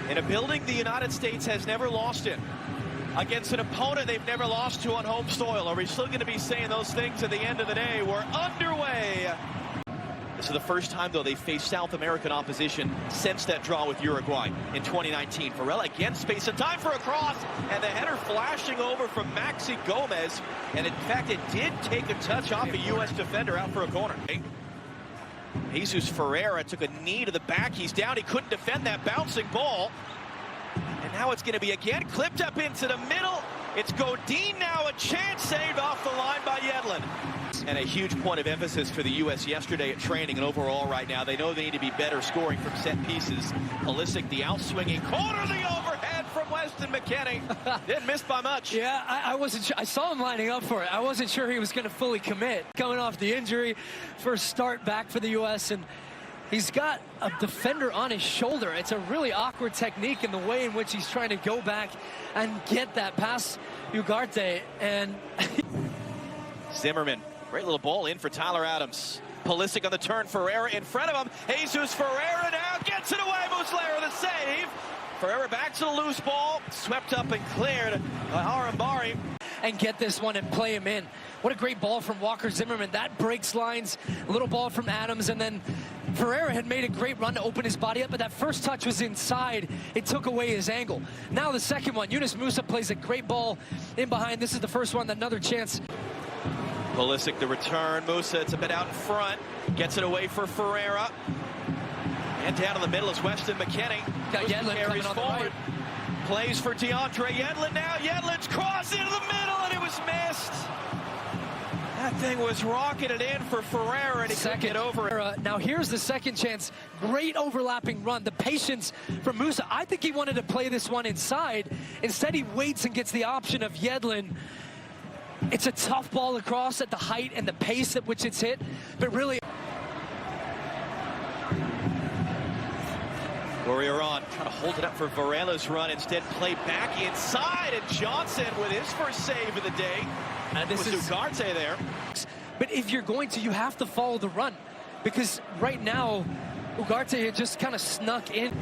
In a building the United States has never lost in, against an opponent they've never lost to on home soil. Are we still going to be saying those things at the end of the day? We're underway. This is the first time, though, they faced South American opposition since that draw with Uruguay in 2019. Varela again, space and time for a cross, and the header flashing over from Maxi Gomez. And in fact, it did take a touch off a U.S. defender out for a corner. Jesus Ferreira took a knee to the back. He's down. He couldn't defend that bouncing ball. And now it's going to be again clipped up into the middle. It's Godin now, a chance saved off the line by Yedlin. And a huge point of emphasis for the U.S. yesterday at training and overall right now. They know they need to be better scoring from set pieces. Pulisic, the outswinging corner, the overhead from Weston McKennie. Didn't miss by much. Yeah, I wasn't sure. I saw him lining up for it. I wasn't sure he was going to fully commit. Coming off the injury, first start back for the U.S., and he's got a defender on his shoulder. It's a really awkward technique in the way in which he's trying to go back and get that past Ugarte. And Zimmerman, great little ball in for Tyler Adams. Pulisic on the turn, Ferreira in front of him. Jesus Ferreira now gets it away. Muslera the save. Ferreira back to the loose ball, swept up and cleared by Arambari. And get this one and play him in. What a great ball from Walker Zimmerman. That breaks lines. A little ball from Adams, and then Ferreira had made a great run to open his body up, but that first touch was inside. It took away his angle. Now the second one, Yunus Musa plays a great ball in behind. This is the first one, another chance. Pulisic, the return. Musa, it's a bit out in front. Gets it away for Ferreira. And down in the middle is Weston McKennie. Got Yedlin coming on forward. The right. Plays for DeAndre Yedlin now. Yedlin's cross into the middle, and it was missed. That thing was rocketed in for Ferreira, and he couldn't get over it. Now here's the second chance. Great overlapping run. The patience from Musa. I think he wanted to play this one inside. Instead, he waits and gets the option of Yedlin. It's a tough ball across at the height and the pace at which it's hit, but really... Warrior on, trying to hold it up for Varela's run. Instead, play back inside, and Johnson with his first save of the day. And this is Ugarte there. But if you're going to, you have to follow the run, because right now, Ugarte had just kind of snuck in.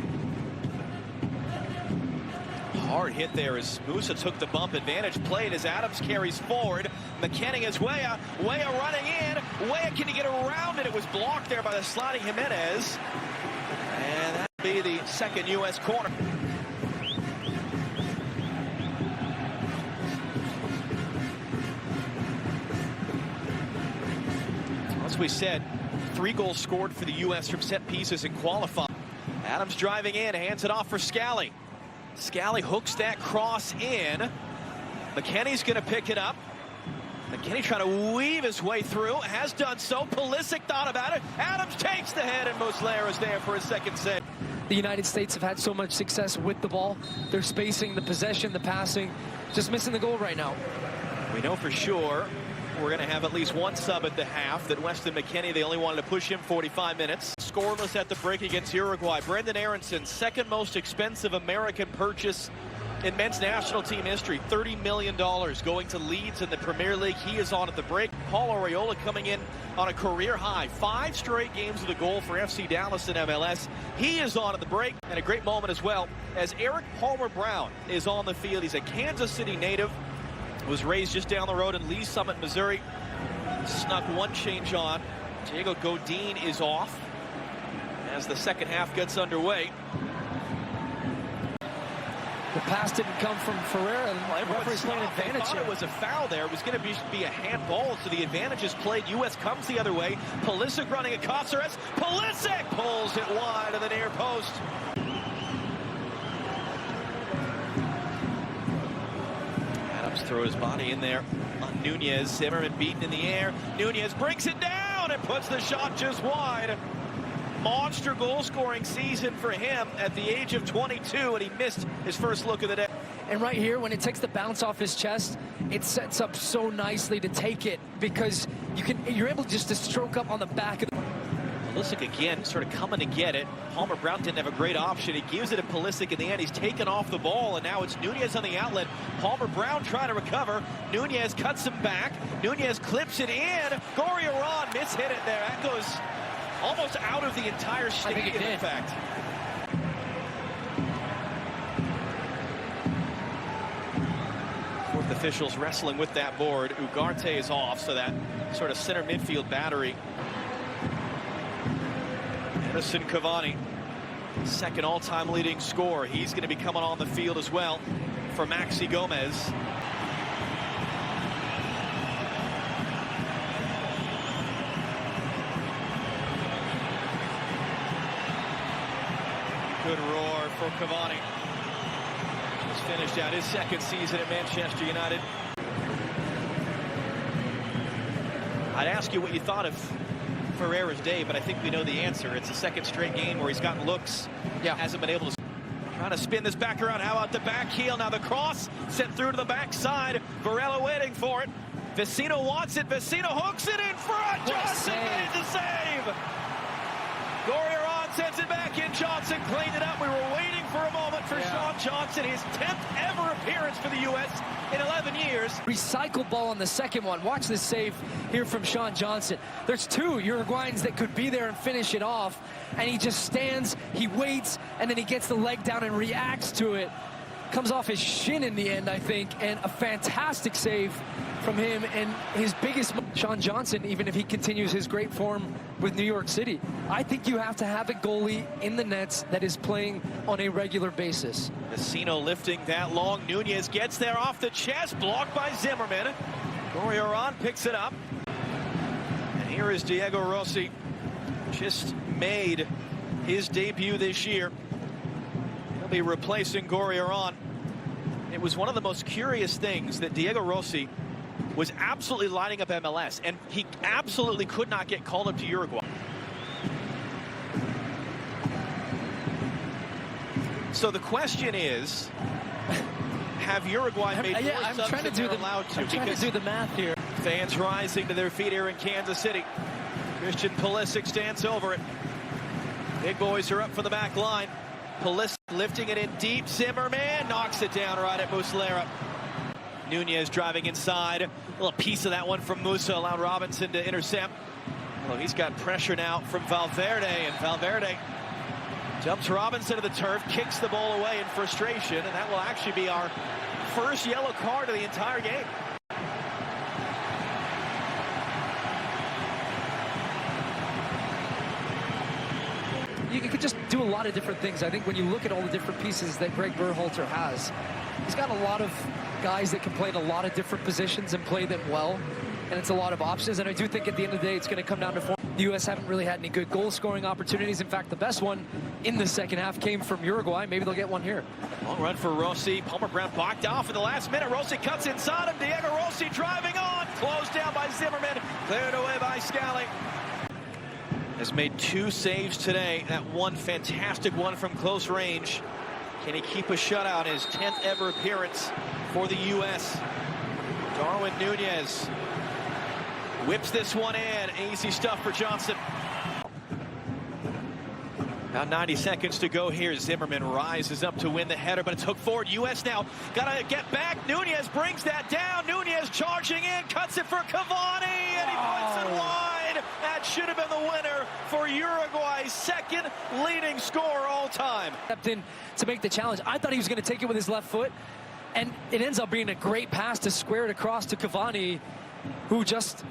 Hard hit there as Musa took the bump. Advantage played as Adams carries forward. McKennie is Weah. Weah running in. Weah, can he get around it? It was blocked there by the sliding Jimenez. And that'll be the second U.S. corner. As we said, 3 goals scored for the U.S. from set pieces in qualifying. Adams driving in, hands it off for Scally. Scally hooks that cross in. McKennie's going to pick it up. McKennie trying to weave his way through. Has done so. Pulisic thought about it. Adams takes the head, and Muslera is there for his second save. The United States have had so much success with the ball. Their spacing, the possession, the passing. Just missing the goal right now. We know for sure we're going to have at least one sub at the half. That Weston McKennie, they only wanted to push him 45 minutes. Scoreless at the break against Uruguay. Brendan Aronson, second most expensive American purchase in men's national team history. $30 million going to Leeds in the Premier League. He is on at the break. Paul Arriola coming in on a career high. 5 straight games with a goal for FC Dallas in MLS. He is on at the break. And a great moment as well as Eric Palmer Brown is on the field. He's a Kansas City native. Was raised just down the road in Lee Summit, Missouri. Snuck one change on. Diego Godin is off as the second half gets underway. The pass didn't come from Ferreira, and referee's playing advantage here. It was a foul there. It was going to be a handball, so the advantage is played. U.S. comes the other way. Pulisic running a Caceres. Pulisic pulls it wide of the near post. Adams throws his body in there on Nunez. Zimmerman beaten in the air. Nunez brings it down and puts the shot just wide. Monster goal-scoring season for him at the age of 22, and he missed his first look of the day. And right here, when it takes the bounce off his chest, it sets up so nicely to take it, because you're able just to stroke up on the back of the... Pulisic again, sort of coming to get it. Palmer Brown didn't have a great option. He gives it to Pulisic in the end. He's taken off the ball, and now it's Nunez on the outlet. Palmer Brown trying to recover. Nunez cuts him back. Nunez clips it in. Gorriaran mishit it there. That goes almost out of the entire stadium, in fact. Both officials wrestling with that board. Ugarte is off, so that sort of center midfield battery. Edison Cavani, second all-time leading scorer. He's going to be coming on the field as well for Maxi Gomez. Good roar for Cavani. Just finished out his second season at Manchester United. I'd ask you what you thought of Ferreira's day, but I think we know the answer. It's a second straight game where he's gotten looks. Yeah. Hasn't been able to. Trying to spin this back around. How about the back heel? Now the cross sent through to the backside. Varela waiting for it. Vecino wants it. Vecino hooks it in front. Johnson made the save. Gorriaran sends it back in. Johnson cleaned it up. We were waiting for a moment for Sean Johnson. His 10th ever appearance for the U.S. in 11 years. Recycled ball on the second one. Watch this save here from Sean Johnson. There's two Uruguayans that could be there and finish it off. And he just stands, he waits, and then he gets the leg down and reacts to it. Comes off his shin in the end, I think, and a fantastic save from him. And his biggest, Sean Johnson, even if he continues his great form with New York City. I think you have to have a goalie in the nets that is playing on a regular basis. Vecino lifting that long. Nunez gets there off the chest, blocked by Zimmerman. Gorriaran picks it up. And here is Diego Rossi. Just made his debut this year. He'll be replacing Gorriaran. It was one of the most curious things that Diego Rossi was absolutely lining up MLS, and he absolutely could not get called up to Uruguay. So the question is, have Uruguay made more subs than they're allowed to? I'm trying to do the math here. Fans rising to their feet here in Kansas City. Christian Pulisic stands over it. Big boys are up for the back line. Pulisic lifting it in deep. Zimmerman knocks it down right at Muslera. Nunez driving inside. A little piece of that one from Musa allowed Robinson to intercept. Well, he's got pressure now from Valverde, and Valverde dumps Robinson to the turf, kicks the ball away in frustration, and that will actually be our first yellow card of the entire game. You could just do a lot of different things. I think when you look at all the different pieces that Greg Berhalter has, he's got a lot of guys that can play in a lot of different positions and play them well, and it's a lot of options. And I do think at the end of the day, it's going to come down to form. The U.S. haven't really had any good goal-scoring opportunities. In fact, the best one in the second half came from Uruguay. Maybe they'll get one here. Long run for Rossi. Palmer Brown blocked off in the last minute. Rossi cuts inside him. Diego Rossi driving on. Closed down by Zimmerman. Cleared away by Scally. Has made 2 saves today. That one fantastic one from close range. Can he keep a shutout? His 10th ever appearance for the U.S. Darwin Nunez whips this one in. Easy stuff for Johnson. About 90 seconds to go here. Zimmerman rises up to win the header, but it's hooked forward. U.S. now got to get back. Nunez brings that down. Nunez charging in, cuts it for Cavani, and he puts it wide. That should have been the winner for Uruguay's second leading scorer all time. Stepped in to make the challenge. I thought he was going to take it with his left foot, and it ends up being a great pass to square it across to Cavani, who just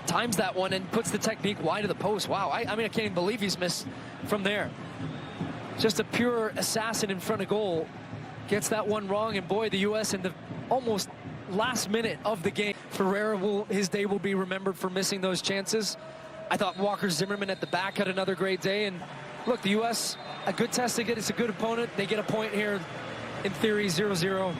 times that one and puts the technique wide of the post. Wow, I mean, I can't even believe he's missed from there. Just a pure assassin in front of goal. Gets that one wrong, and boy, the U.S. in the almost last minute of the game. Ferreira, his day will be remembered for missing those chances. I thought Walker Zimmerman at the back had another great day, and look, the U.S., a good test against a good opponent. They get a point here, in theory, 0-0.